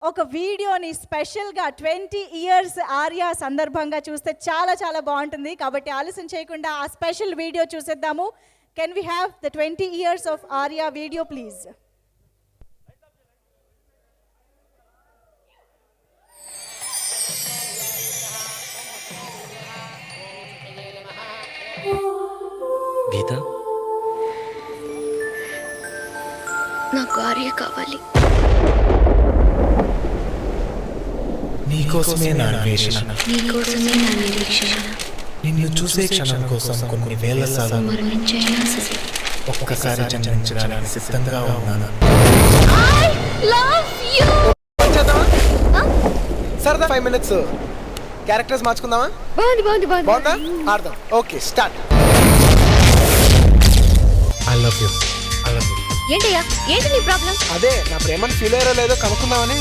ఒక వీడియోని స్పెషల్గా 20 ఇయర్స్ ఆర్యా సందర్భంగా చూస్తే చాలా చాలా బాగుంటుంది. కాబట్టి ఆలస్యం చేయకుండా ఆ స్పెషల్ వీడియో చూసేద్దాము. Can we have the 20 years of Arya video please? Geetha, నాకు ఆర్య కావాలి. నీకోసమే నా అన్వేషణ, నీకోసమే నా నిరీక్షణ. నిన్ను చూసే క్షణం కోసం కొన్ని వేల సార్లు మరణించైనా సరే ఒక్కసారి జన్మించడానికి సిద్ధంగా ఉన్నాను. I love you. సరదా 5 minutes క్యారెక్టర్స్ మార్చుకుందామా? బాగుందా? ఆడదాం. Okay, start. I love you. ఏంటయ్యా, ఏంటి నీ ప్రాబ్లం? అదే నా ప్రేమను ఫీల్ అయ్యారో లేదో కనుక్కుందామని.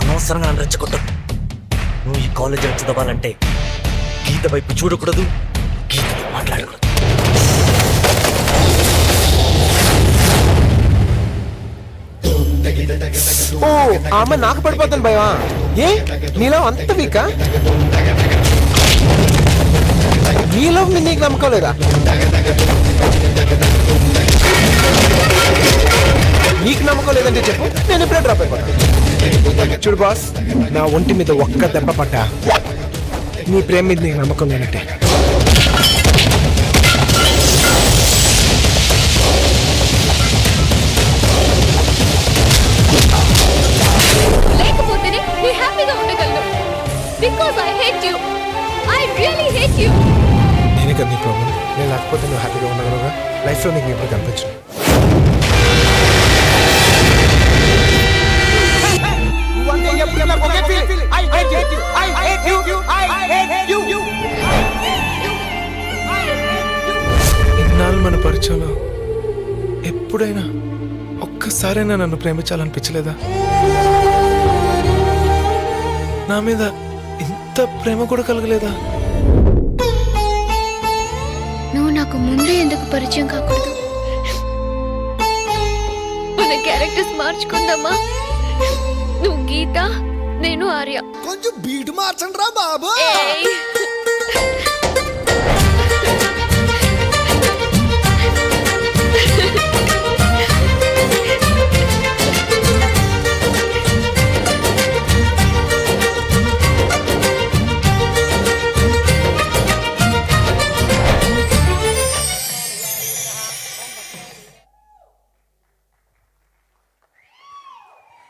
అనవసరంగా నన్ను రెచ్చగొట్టదు. నువ్వు ఈ కాలేజీలో చదవాలంటే గీత వైపు చూడకూడదు, గీతతో మాట్లాడకూడదు. ఓ, ఆ అమ్మాయి నాకు పడిపోతాను భయమా? ఏ నీలో అంత వీకా? నీలో నీకు నమ్మకం లేదా? నీకు నమ్మకం లేదంటే చెప్పు, నేను ఇప్పుడే డ్రాప్ అయిపోతాను. చూడు బాస్, నా ఒంటి మీద ఒక్క దెబ్బ పడ్డా నీ ప్రేమ మీద నీకు నమ్మకం లేనట్టే. లేకపోతేనే నీ హ్యాపీగా ఉండగలను. Because I hate you. I really hate you. నేనే కదా నీ ప్రాబ్లం. నేను లేకపోతే నువ్వు హ్యాపీగా ఉండగలవుగా? లైఫ్లో నీకు ఎప్పుడు కనిపించు. ఇన్నాళ్ళు మన పరిచయంలో ఎప్పుడైనా ఒక్కసారైనా నన్ను ప్రేమించాలనిపించలేదా? నా మీద ఇంత ప్రేమ కూడా కలగలేదా? నువ్వు నాకు ముందే ఎందుకు పరిచయం కాకూడదు? మన క్యారెక్టర్స్ మార్చుకుందామా? నువ్వు గీత, నేను ఆర్య. కొంచెం బీట్ మార్చండి రా బాబు. ఏయ్.